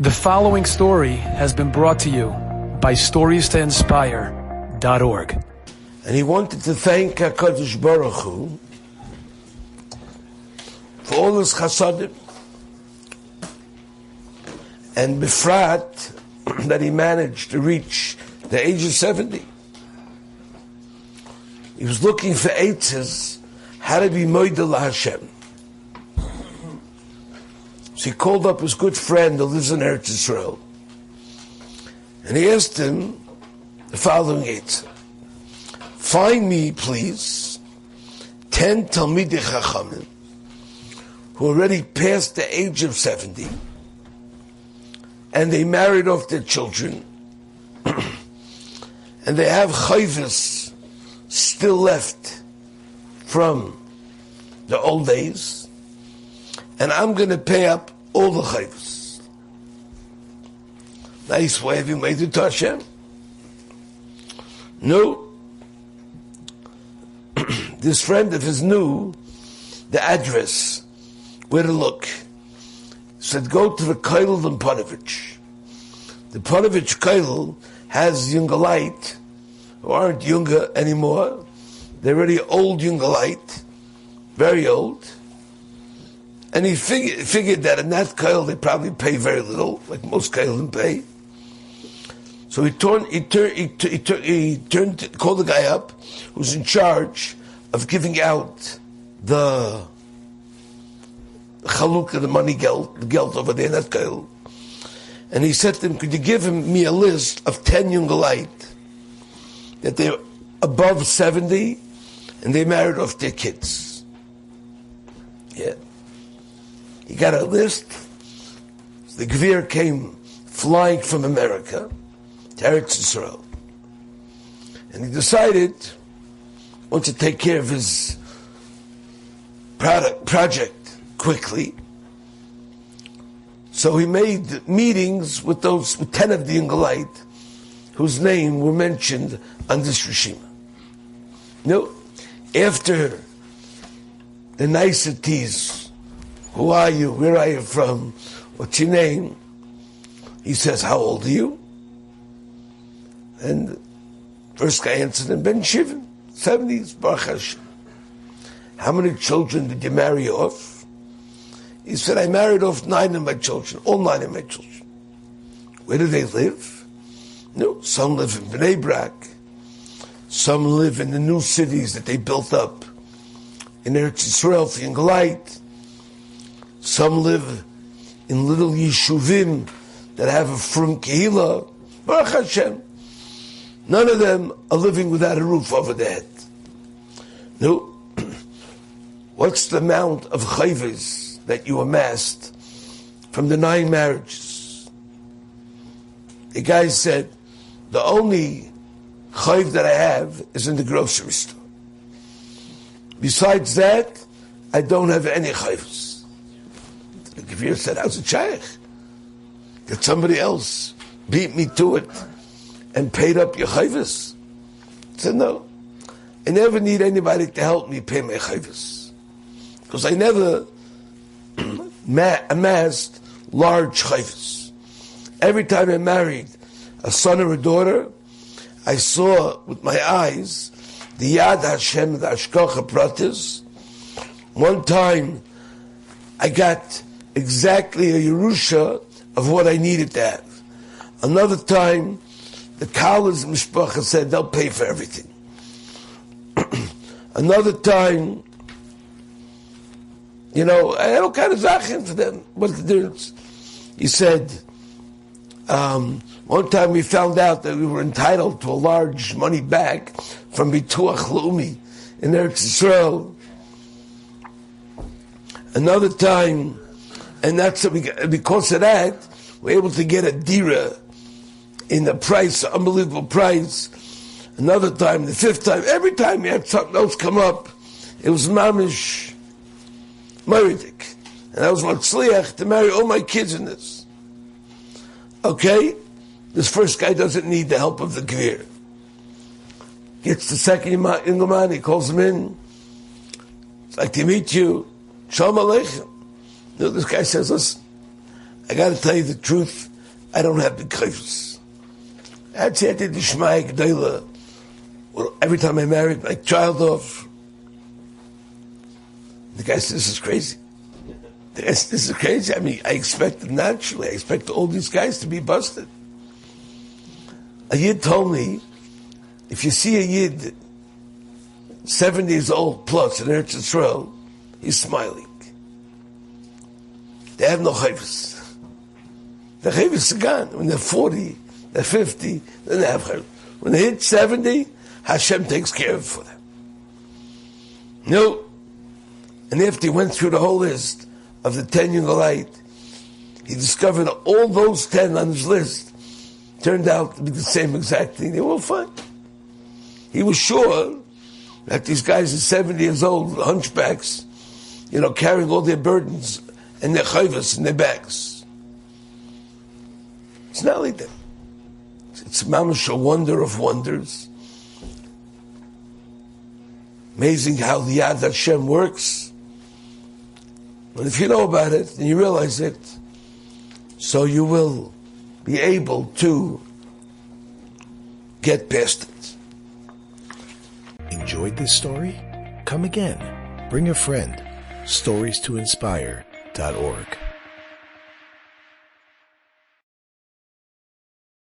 The following story has been brought to you by StoriesToInspire.org. And he wanted to thank HaKadosh Baruch Hu for all his chasadim, and befrat that he managed to reach the age of 70. He was looking for eitzes, how to be moidel Hashem. So he called up his good friend who lives in Eretz Yisrael, and he asked him the following eitzah: find me, please, 10 Talmidei Chachamim who already passed the age of 70, and they married off their children, and they have chayvus still left from the old days, and I'm going to pay up all the chayvus. Nice way of you made it to Hashem? No. This friend of his knew the address, where to look. He said, go to the Koilel in Ponovich. The Ponovich Koilel has Yungalite, who aren't younger anymore. They're already old Yungalite, very old. And he figured that in that Koilel they probably pay very little, like most Koilelim pay. So he called the guy up who's in charge of giving out the chalukah, the money geld, the geld over there in that Koilel. And he said to him, could you give me a list of 10 Yungalite that they're above 70 and they married off their kids? Yeah. He got a list. The Gvir came flying from America to Eretz Yisrael, and he decided he wanted to take care of his project quickly. So he made meetings with 10 of the Yungalite whose name were mentioned on this Rishima. No, after the niceties, who are you? Where are you from? What's your name? He says, how old are you? And the first guy answered him, Ben Shivin, 70s, Baruch Hashem. How many children did you marry off? He said, I married off 9 of my children, all 9 of my children. Where do they live? No, some live in Bnei Brak. Some live in the new cities that they built up in Eretz Yisrael for Yungalite. Some live in little yeshuvim that have a frum kehila. Baruch Hashem. None of them are living without a roof over their head. No. What's the amount of chayvus that you amassed from the 9 marriages? The guy said, the only chayv that I have is in the grocery store. Besides that, I don't have any chayvus. The Gvir said, how's it shaykh? That somebody else beat me to it and paid up your chayvus? He said, no. I never need anybody to help me pay my chayvus, because I never amassed large chayvus. Every time I married a son or a daughter, I saw with my eyes the Yad Hashem, the Ashkocha Pratis. One time I got exactly a Yerusha of what I needed to have. Another time, the Kala's Mishpacha said they'll pay for everything. Another time, I had all kind of zachin for them. What's the difference? He said, one time we found out that we were entitled to a large money bag from Bituach Leumi in Eretz Yisrael. Another time, and that's because of that, we're able to get a dira in a price, unbelievable price. Another time, the 5th time, every time we had something else come up, it was mamish meridik. And I was matzliach to marry all my kids in this. Okay? This first guy doesn't need the help of the Gvir. Gets the second Ingelman, he calls him in. It's like to meet you. Shalom Aleichem. This guy says, listen, I got to tell you the truth. I don't have the kairos. That's it, the Shmai G'dayla. Every time I married my child off, the guy says, this is crazy. This is crazy. I mean, I expected naturally. I expect all these guys to be busted. A Yid told me, if you see a Yid 70 years old plus in Eretz Yisrael, he's smiling. They have no chayvus. The chayvus are gone. When they're 40, they're 50, then they have chayvus. When they hit 70, Hashem takes care of it for them. No. And after he went through the whole list of the 10 Yungalite, he discovered all those 10 on his list turned out to be the same exact thing. They were all fine. He was sure that these guys are 70 years old, hunchbacks, carrying all their burdens and their chayvus in their bags. It's not like that. It's mamash, a wonder of wonders. Amazing how the Yad Hashem works. And if you know about it and you realize it, so you will be able to get past it. Enjoyed this story? Come again. Bring a friend. StoriesToInspire.org